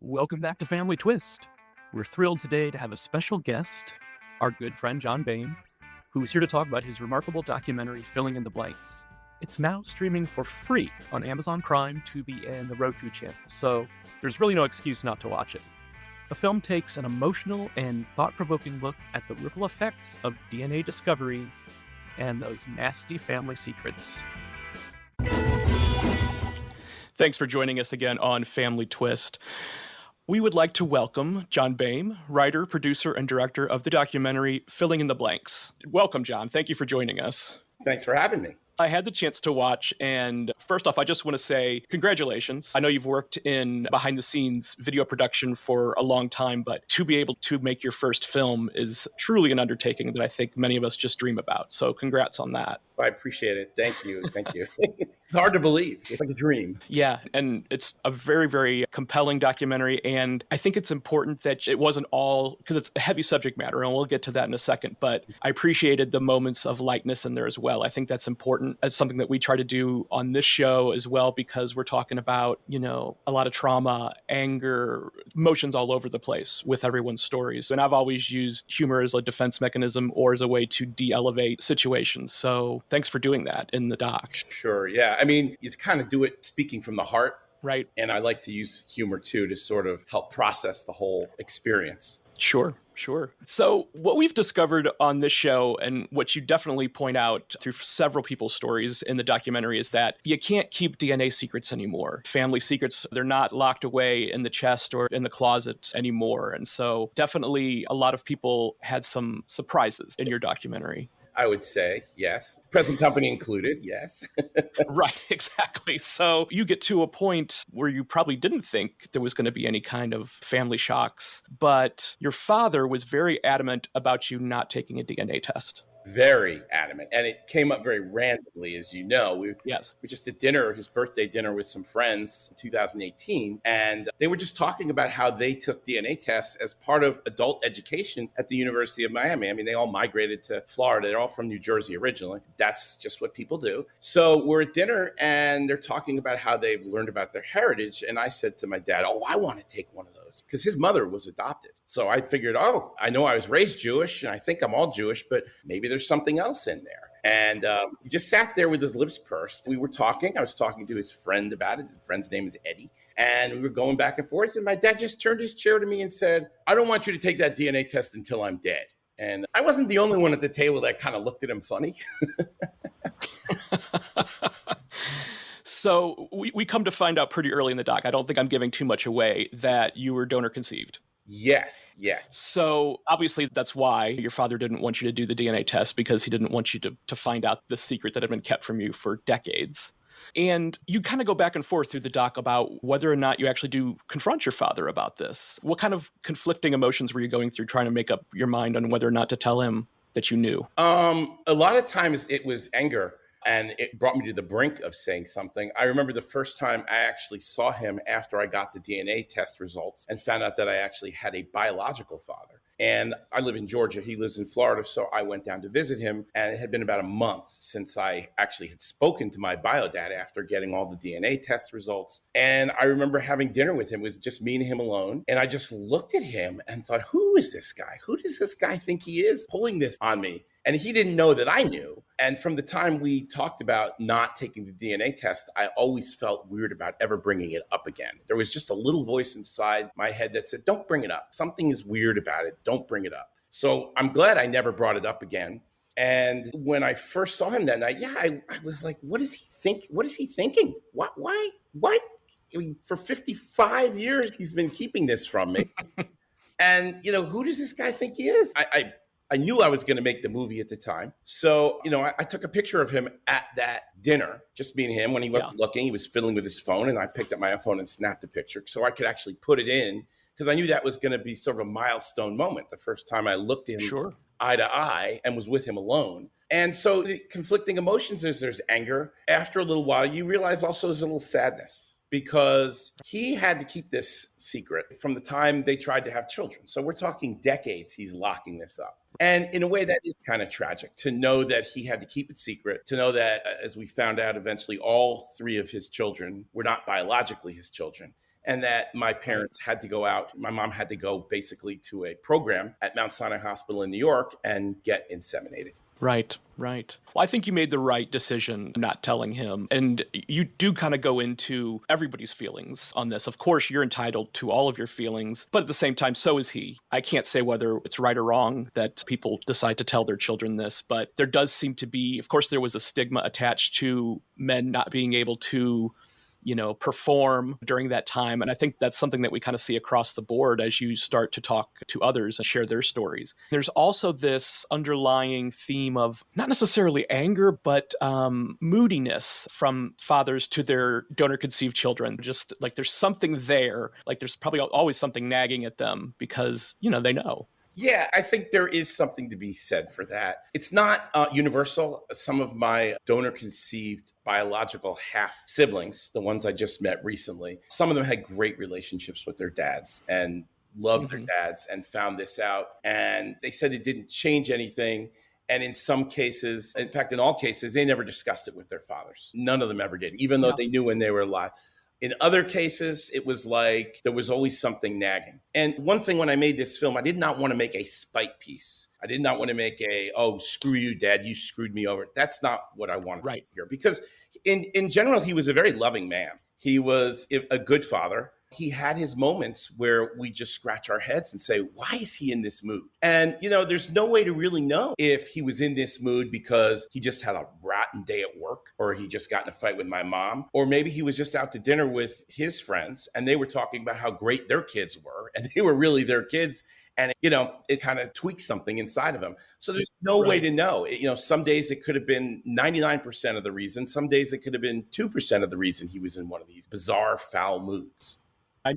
Welcome back to Family Twist. We're thrilled today to have a special guest, our good friend John Bain, who's here to talk about his remarkable documentary, Filling in the Blanks. It's now streaming for free on Amazon Prime, Tubi, and the Roku channel, so there's really no excuse not to watch it. The film takes an emotional and thought-provoking look at the ripple effects of DNA discoveries and those nasty family secrets. Thanks for joining us again on Family Twist. We would like to welcome John Bain, writer, producer, and director of the documentary Filling in the Blanks. Welcome, John. Thank you for joining us. Thanks for having me. I had the chance to watch, and first off, I just want to say congratulations. I know you've worked in behind-the-scenes video production for a long time, but to be able to make your first film is truly an undertaking that I think many of us just dream about. So congrats on that. I appreciate it. Thank you. Thank you. It's hard to believe. It's like a dream. Yeah, and it's a very, very compelling documentary, and I think it's important that it wasn't all, because it's a heavy subject matter, and we'll get to that in a second, but I appreciated the moments of lightness in there as well. I think that's important. It's something that we try to do on this show as well, because we're talking about, a lot of trauma, anger, emotions all over the place with everyone's stories. And I've always used humor as a defense mechanism or as a way to de-elevate situations. So thanks for doing that in the doc. Sure. Yeah. I mean, you kind of do it speaking from the heart. Right. And I like to use humor too to sort of help process the whole experience. Sure. So what we've discovered on this show, and what you definitely point out through several people's stories in the documentary, is that you can't keep DNA secrets anymore. Family secrets, they're not locked away in the chest or in the closet anymore. And so definitely a lot of people had some surprises in your documentary. I would say, yes. Present company included, yes. Right, exactly. So you get to a point where you probably didn't think there was going to be any kind of family shocks, but your father was very adamant about you not taking a DNA test. Very adamant. And it came up very randomly, as you know. We just did dinner, his birthday dinner with some friends in 2018. And they were just talking about how they took DNA tests as part of adult education at the University of Miami. I mean, they all migrated to Florida. They're all from New Jersey originally. That's just what people do. So we're at dinner and they're talking about how they've learned about their heritage. And I said to my dad, I want to take one of those, because his mother was adopted. So I figured, I know I was raised Jewish and I think I'm all Jewish, but maybe there's something else in there. And he just sat there with his lips pursed. We were talking. I was talking to his friend about it. His friend's name is Eddie. And we were going back and forth. And my dad just turned his chair to me and said, I don't want you to take that DNA test until I'm dead. And I wasn't the only one at the table that kind of looked at him funny. So we come to find out pretty early in the doc, I don't think I'm giving too much away, that you were donor conceived. Yes. So obviously that's why your father didn't want you to do the DNA test, because he didn't want you to find out the secret that had been kept from you for decades. And you kind of go back and forth through the doc about whether or not you actually do confront your father about this. What kind of conflicting emotions were you going through trying to make up your mind on whether or not to tell him that you knew? A lot of times it was anger. And it brought me to the brink of saying something. I remember the first time I actually saw him after I got the DNA test results and found out that I actually had a biological father. And I live in Georgia. He lives in Florida. So I went down to visit him. And it had been about a month since I actually had spoken to my bio dad after getting all the DNA test results. And I remember having dinner with him. It was just me and him alone. And I just looked at him and thought, who is this guy? Who does this guy think he is pulling this on me? And he didn't know that I knew. And from the time we talked about not taking the DNA test, I always felt weird about ever bringing it up again. There was just a little voice inside my head that said, don't bring it up. Something is weird about it. Don't bring it up. So I'm glad I never brought it up again. And when I first saw him that night, I was like, what does he think? What is he thinking? Why? I mean, for 55 years, he's been keeping this from me. And, who does this guy think he is? I knew I was going to make the movie at the time. So, I took a picture of him at that dinner, just me and him. When he wasn't looking, he was fiddling with his phone, and I picked up my phone and snapped a picture so I could actually put it in, because I knew that was going to be sort of a milestone moment, the first time I looked him eye to eye and was with him alone. And so the conflicting emotions is there's anger. After a little while, you realize also there's a little sadness, because he had to keep this secret from the time they tried to have children. So we're talking decades he's locking this up. And in a way, that is kind of tragic to know that he had to keep it secret, to know that, as we found out eventually, all three of his children were not biologically his children. and that my Right. parents had to go out. My mom had to go basically to a program at Mount Sinai Hospital in New York and get inseminated. Right, right. Well, I think you made the right decision not telling him. And you do kind of go into everybody's feelings on this. Of course, you're entitled to all of your feelings, but at the same time, so is he. I can't say whether it's right or wrong that people decide to tell their children this, but there does seem to be, of course, there was a stigma attached to men not being able to perform during that time. And I think that's something that we kind of see across the board as you start to talk to others and share their stories. There's also this underlying theme of not necessarily anger, but moodiness from fathers to their donor conceived children. Just like there's something there, like there's probably always something nagging at them because, they know. Yeah, I think there is something to be said for that. It's not universal. Some of my donor conceived biological half siblings, the ones I just met recently, some of them had great relationships with their dads and loved their dads and found this out. And they said it didn't change anything. And in some cases, in fact, in all cases, they never discussed it with their fathers. None of them ever did, even though they knew when they were alive. In other cases, it was like there was always something nagging. And one thing when I made this film, I did not want to make a spite piece. I did not want to make oh, screw you, Dad, you screwed me over. That's not what I wanted to hear. Because in general, he was a very loving man. He was a good father. He had his moments where we just scratch our heads and say, why is he in this mood? And, there's no way to really know if he was in this mood because he just had a rotten day at work, or he just got in a fight with my mom, or maybe he was just out to dinner with his friends and they were talking about how great their kids were and they were really their kids. And, it kind of tweaks something inside of him. So there's no way to know. Some days it could have been 99% of the reason. Some days it could have been 2% of the reason he was in one of these bizarre, foul moods.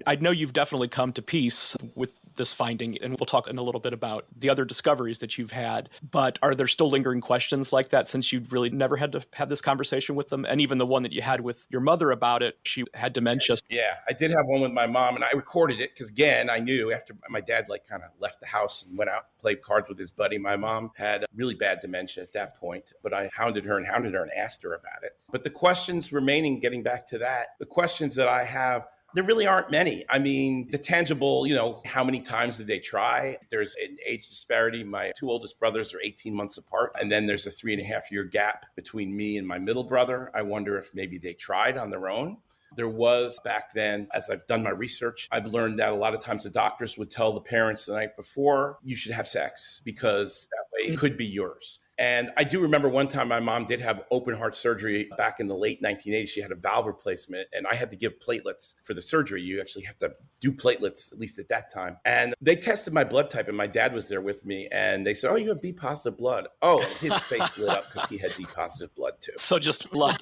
I know you've definitely come to peace with this finding, and we'll talk in a little bit about the other discoveries that you've had. But are there still lingering questions like that since you've really never had to have this conversation with them? And even the one that you had with your mother about it, she had dementia. Yeah, I did have one with my mom, and I recorded it because, again, I knew after my dad kind of left the house and went out, played cards with his buddy, my mom had really bad dementia at that point. But I hounded her and asked her about it. But the questions remaining, getting back to that, the questions that I have, there really aren't many. I mean, the tangible, how many times did they try? There's an age disparity. My two oldest brothers are 18 months apart. And then there's a 3.5-year gap between me and my middle brother. I wonder if maybe they tried on their own. There was back then, as I've done my research, I've learned that a lot of times the doctors would tell the parents the night before, you should have sex because that way it could be yours. And I do remember one time my mom did have open heart surgery back in the late 1980s. She had a valve replacement and I had to give platelets for the surgery. You actually have to do platelets, at least at that time. And they tested my blood type and my dad was there with me. And they said, oh, you have B positive blood. Oh, and his face lit up because he had B positive blood too. So just blood.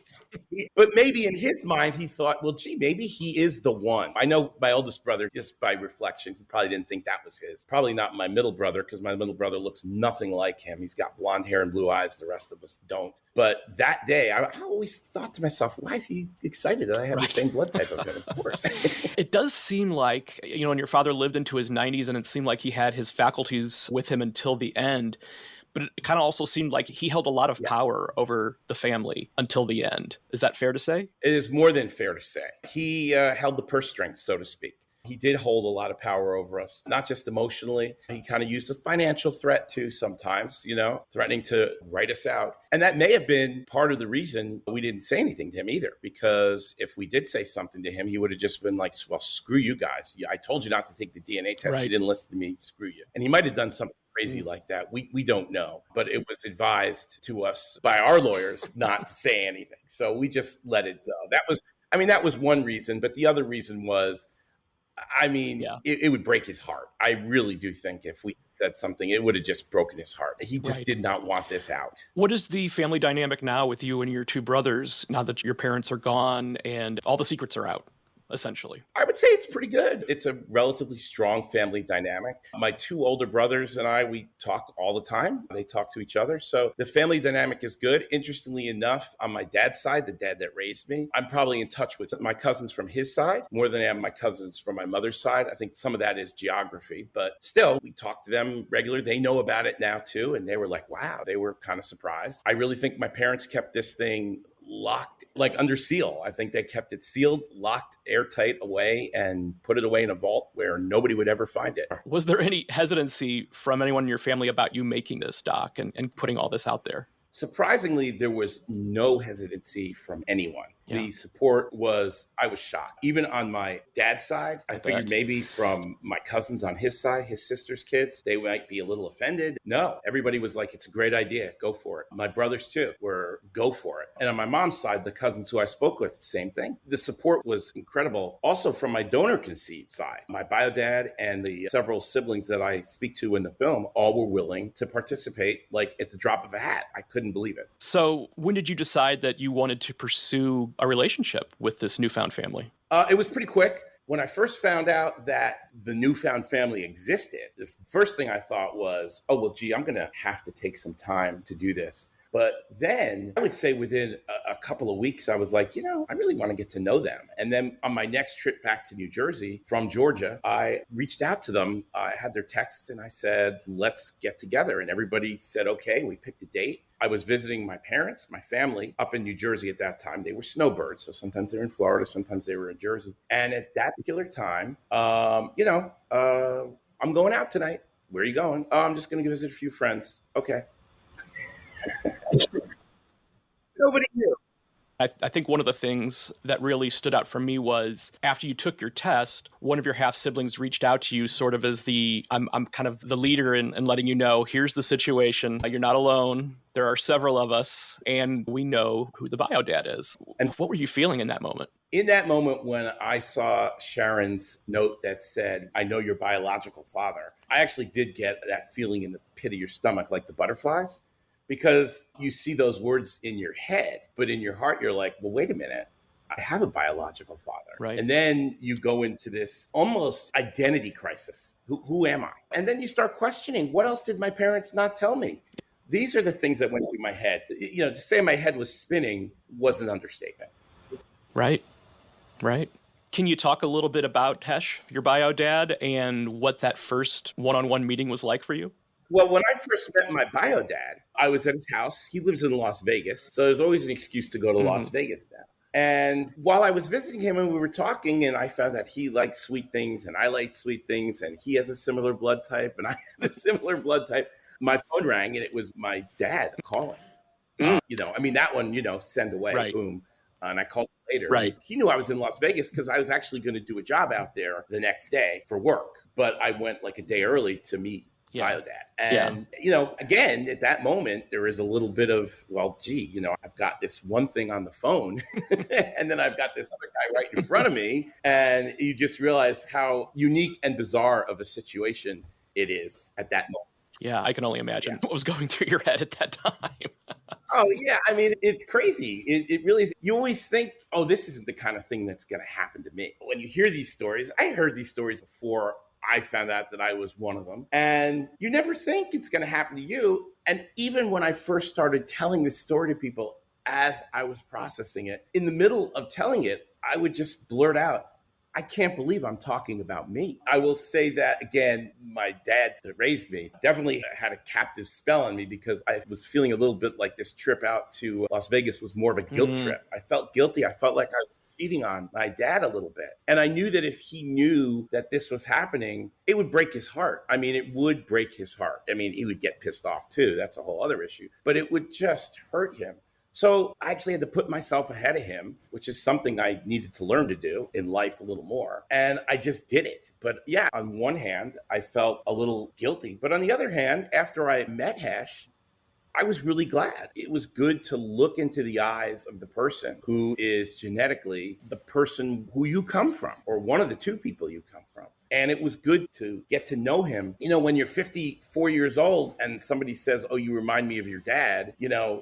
But maybe in his mind, he thought, well, gee, maybe he is the one. I know my oldest brother, just by reflection, he probably didn't think that was his. Probably not my middle brother because my middle brother looks nothing like him. He's got blonde hair and blue eyes. The rest of us don't. But that day, I always thought to myself, why is he excited that I have the same blood type of him? Of course. It does seem like, and your father lived into his 90s and it seemed like he had his faculties with him until the end. But it kind of also seemed like he held a lot of power over the family until the end. Is that fair to say? It is more than fair to say. He held the purse strings, so to speak. He did hold a lot of power over us, not just emotionally. He kind of used a financial threat too sometimes, threatening to write us out. And that may have been part of the reason we didn't say anything to him either, because if we did say something to him, he would have just been like, well, screw you guys. I told you not to take the DNA test. Right. You didn't listen to me. Screw you. And he might have done something crazy like that. We don't know, but it was advised to us by our lawyers not to say anything. So we just let it go. That was one reason. But the other reason was, it would break his heart. I really do think if we said something, it would have just broken his heart. He just did not want this out. What is the family dynamic now with you and your two brothers, now that your parents are gone and all the secrets are out, essentially? I would say it's pretty good. It's a relatively strong family dynamic. My two older brothers and I, we talk all the time. They talk to each other. So the family dynamic is good. Interestingly enough, on my dad's side, the dad that raised me, I'm probably in touch with my cousins from his side more than I am my cousins from my mother's side. I think some of that is geography, but still, we talk to them regularly. They know about it now too. And they were like, wow, they were kind of surprised. I really think my parents kept this thing locked, like under seal. I think they kept it sealed, locked airtight away, and put it away in a vault where nobody would ever find it. Was there any hesitancy from anyone in your family about you making this doc and putting all this out there? Surprisingly, there was no hesitancy from anyone. Yeah. The support was, I was shocked. Even on my dad's side, I figured maybe from my cousins on his side, his sister's kids, they might be a little offended. No, everybody was like, it's a great idea. Go for it. My brothers too were go for it. And on my mom's side, the cousins who I spoke with, same thing. The support was incredible. Also from my donor conceived side, my bio dad and the several siblings that I speak to in the film all were willing to participate like at the drop of a hat. I couldn't believe it. So when did you decide that you wanted to pursue a relationship with this newfound family? It was pretty quick. When I first found out that the newfound family existed, the first thing I thought was, oh, well, gee, I'm going to have to take some time to do this. But then I would say within a couple of weeks, I was like, I really want to get to know them. And then on my next trip back to New Jersey from Georgia, I reached out to them. I had their texts and I said, let's get together. And everybody said, okay. We picked a date. I was visiting my parents, my family up in New Jersey at that time. They were snowbirds. So sometimes they were in Florida, sometimes they were in Jersey. And at that particular time, I'm going out tonight. Where are you going? Oh, I'm just going to visit a few friends. Okay. Nobody knew. I think one of the things that really stood out for me was after you took your test, one of your half siblings reached out to you sort of as I'm kind of the leader in letting you know, here's the situation. You're not alone. There are several of us and we know who the bio dad is. And what were you feeling in that moment? In that moment when I saw Sharon's note that said, I know your biological father, I actually did get that feeling in the pit of your stomach, like the butterflies. Because you see those words in your head, but in your heart, you're like, well, wait a minute. I have a biological father. Right. And then you go into this almost identity crisis. Who am I? And then you start questioning, what else did my parents not tell me? These are the things that went through my head. To say my head was spinning was an understatement. Right. Can you talk a little bit about Hesh, your bio dad, and what that first one-on-one meeting was like for you? Well, when I first met my bio dad, I was at his house. He lives in Las Vegas. So there's always an excuse to go to Las Vegas now. And while I was visiting him and we were talking, and I found that he liked sweet things and I liked sweet things, and he has a similar blood type and I have a similar blood type, my phone rang and it was my dad calling. That one, send away, right. Boom. And I called him later. Right. He knew I was in Las Vegas because I was actually going to do a job out there the next day for work. But I went like a day early to meet bio dad. And, again, at that moment, there is a little bit of, well, gee, I've got this one thing on the phone and then I've got this other guy right in front of me. And you just realize how unique and bizarre of a situation it is at that moment. Yeah, I can only imagine what was going through your head at that time. Oh, yeah. I mean, it's crazy. It really is. You always think, oh, this isn't the kind of thing that's going to happen to me. When you hear these stories, I heard these stories before I found out that I was one of them. And you never think it's going to happen to you. And even when I first started telling this story to people, as I was processing it, in the middle of telling it, I would just blurt out, I can't believe I'm talking about me. I will say that, again, my dad that raised me definitely had a captive spell on me because I was feeling a little bit like this trip out to Las Vegas was more of a guilt trip. I felt guilty. I felt like I was cheating on my dad a little bit. And I knew that if he knew that this was happening, it would break his heart. I mean, it would break his heart. I mean, he would get pissed off too. That's a whole other issue. But it would just hurt him. So I actually had to put myself ahead of him, which is something I needed to learn to do in life a little more. And I just did it. But yeah, on one hand, I felt a little guilty. But on the other hand, after I met Hesh, I was really glad. It was good to look into the eyes of the person who is genetically the person who you come from, or one of the two people you come from. And it was good to get to know him. When you're 54 years old and somebody says, oh, you remind me of your dad,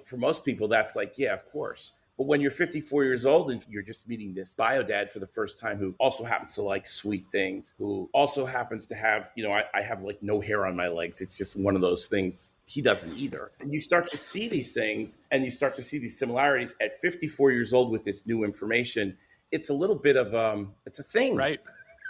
for most people, that's like, yeah, of course. But when you're 54 years old and you're just meeting this bio dad for the first time, who also happens to like sweet things, who also happens to have, I have like no hair on my legs. It's just one of those things. He doesn't either. And you start to see these things and you start to see these similarities at 54 years old with this new information. It's a little bit of, it's a thing. Right.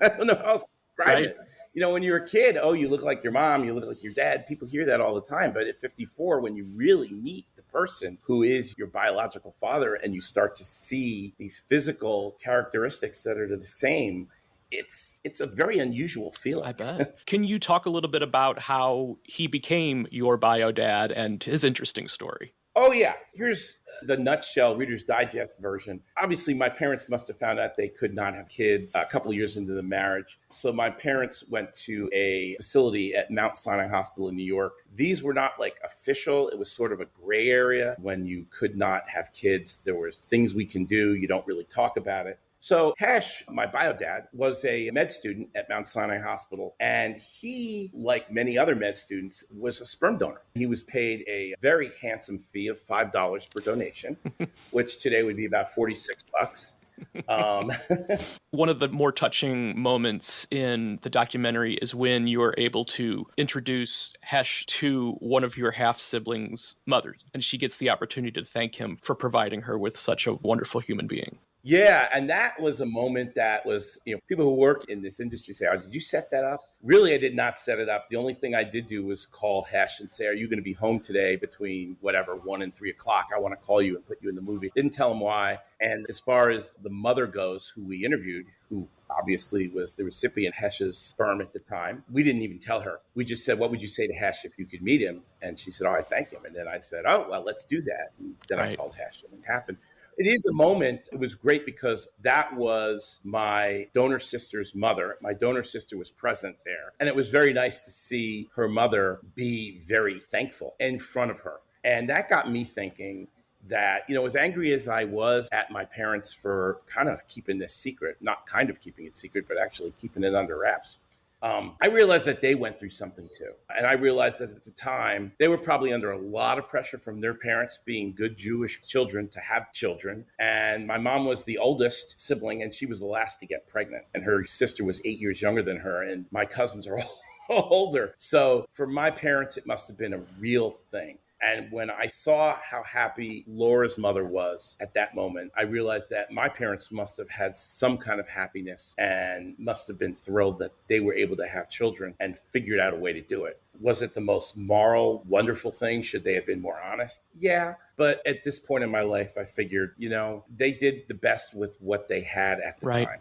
I don't know how else to describe it. When you're a kid, oh, you look like your mom, you look like your dad. People hear that all the time. But at 54, when you really meet the person who is your biological father, and you start to see these physical characteristics that are the same, it's a very unusual feeling. I bet. Can you talk a little bit about how he became your bio dad and his interesting story? Oh, yeah. Here's the nutshell Reader's Digest version. Obviously, my parents must have found out they could not have kids a couple of years into the marriage. So my parents went to a facility at Mount Sinai Hospital in New York. These were not like official. It was sort of a gray area when you could not have kids. There was things we can do. You don't really talk about it. So Hesh, my bio dad, was a med student at Mount Sinai Hospital, and he, like many other med students, was a sperm donor. He was paid a very handsome fee of $5 per donation, which today would be about $46. One of the more touching moments in the documentary is when you are able to introduce Hesh to one of your half-siblings' mothers, and she gets the opportunity to thank him for providing her with such a wonderful human being. Yeah, and that was a moment that was, people who work in this industry say, "Oh, did you set that up?" Really, I did not set it up. The only thing I did do was call Hesh and say, "Are you going to be home today between whatever, 1 and 3 o'clock? I want to call you and put you in the movie." Didn't tell him why. And as far as the mother goes, who we interviewed, who obviously was the recipient Hesh's sperm at the time, we didn't even tell her. We just said, "What would you say to Hesh if you could meet him?" And she said, "Oh, I thank him." And then I said, "Oh, well, let's do that." And then I called Hesh, and it happened. It is a moment. It was great because that was my donor sister's mother. My donor sister was present there. And it was very nice to see her mother be very thankful in front of her. And that got me thinking that, as angry as I was at my parents for kind of keeping this secret, not kind of keeping it secret, but actually keeping it under wraps, I realized that they went through something too. And I realized that at the time, they were probably under a lot of pressure from their parents being good Jewish children to have children. And my mom was the oldest sibling, and she was the last to get pregnant. And her sister was 8 years younger than her. And my cousins are all older. So for my parents, it must have been a real thing. And when I saw how happy Laura's mother was at that moment, I realized that my parents must have had some kind of happiness and must have been thrilled that they were able to have children and figured out a way to do it. Was it the most moral, wonderful thing? Should they have been more honest? Yeah. But at this point in my life, I figured, they did the best with what they had at the time.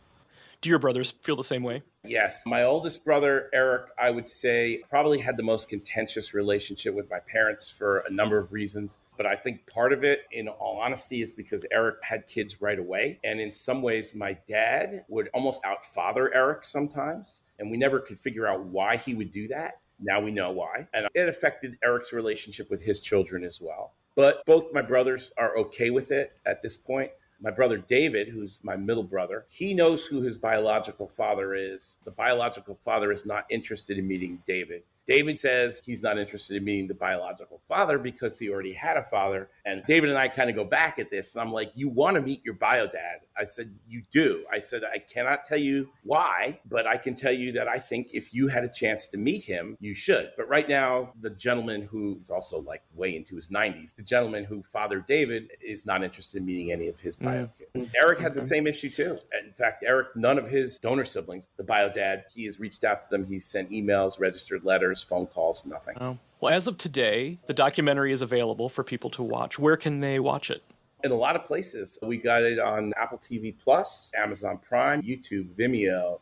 Do your brothers feel the same way? Yes. My oldest brother, Eric, I would say probably had the most contentious relationship with my parents for a number of reasons. But I think part of it, in all honesty, is because Eric had kids right away. And in some ways, my dad would almost outfather Eric sometimes. And we never could figure out why he would do that. Now we know why. And it affected Eric's relationship with his children as well. But both my brothers are okay with it at this point. My brother David, who's my middle brother, he knows who his biological father is. The biological father is not interested in meeting David. David says he's not interested in meeting the biological father because he already had a father. And David and I kind of go back at this. And I'm like, "You want to meet your bio dad?" I said, "You do." I said, "I cannot tell you why, but I can tell you that I think if you had a chance to meet him, you should." But right now, the gentleman who is also like way into his 90s, the gentleman who fathered David, is not interested in meeting any of his bio kids. Eric had the same issue too. In fact, Eric, none of his donor siblings, the bio dad, he has reached out to them. He's sent emails, registered letters, phone calls, nothing. Oh. Well, as of today, the documentary is available for people to watch. Where can they watch it? In a lot of places. We got it on Apple TV Plus, Amazon Prime, YouTube, Vimeo,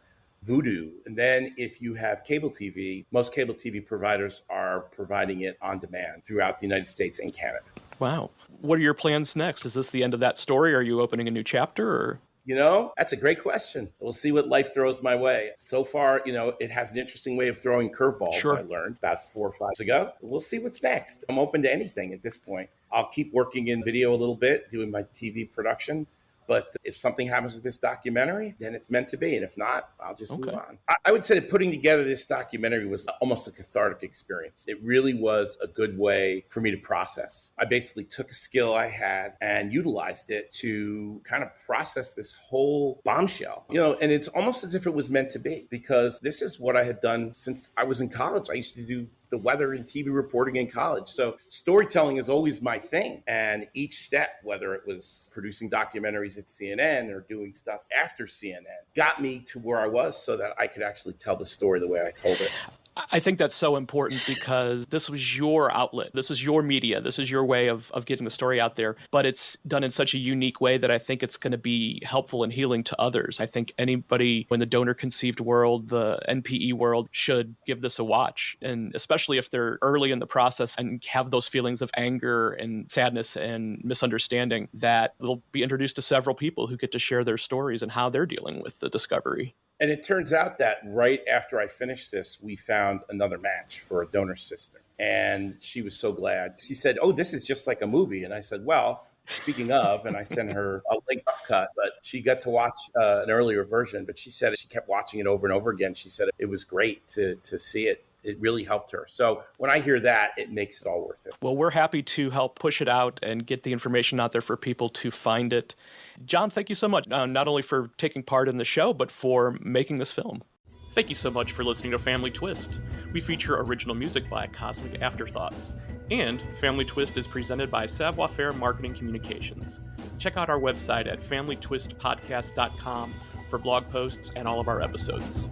Vudu. And then if you have cable TV, most cable TV providers are providing it on demand throughout the United States and Canada. Wow. What are your plans next? Is this the end of that story? Are you opening a new chapter or? That's a great question. We'll see what life throws my way. So far, it has an interesting way of throwing curveballs. Sure. I learned about 4 or 5 years ago. We'll see what's next. I'm open to anything at this point. I'll keep working in video a little bit, doing my TV production. But if something happens with this documentary, then it's meant to be. And if not, I'll just move on. I would say that putting together this documentary was almost a cathartic experience. It really was a good way for me to process. I basically took a skill I had and utilized it to kind of process this whole bombshell. And it's almost as if it was meant to be, because this is what I had done since I was in college. I used to do the weather and TV reporting in college. So storytelling is always my thing. And each step, whether it was producing documentaries at CNN or doing stuff after CNN, got me to where I was so that I could actually tell the story the way I told it. I think that's so important because this was your outlet. This is your media. This is your way of getting the story out there. But it's done in such a unique way that I think it's going to be helpful and healing to others. I think anybody in the donor conceived world, the NPE world, should give this a watch. And especially if they're early in the process and have those feelings of anger and sadness and misunderstanding, that they'll be introduced to several people who get to share their stories and how they're dealing with the discovery. And it turns out that right after I finished this, we found another match for a donor sister. And she was so glad. She said, "Oh, this is just like a movie." And I said, "Well, speaking of," and I sent her a link rough cut, but she got to watch an earlier version. But she said she kept watching it over and over again. She said it was great to see it. It really helped her. So when I hear that, it makes it all worth it. Well, we're happy to help push it out and get the information out there for people to find it. John, thank you so much, not only for taking part in the show, but for making this film. Thank you so much for listening to Family Twist. We feature original music by Cosmic Afterthoughts. And Family Twist is presented by Savoir Faire Marketing Communications. Check out our website at familytwistpodcast.com for blog posts and all of our episodes.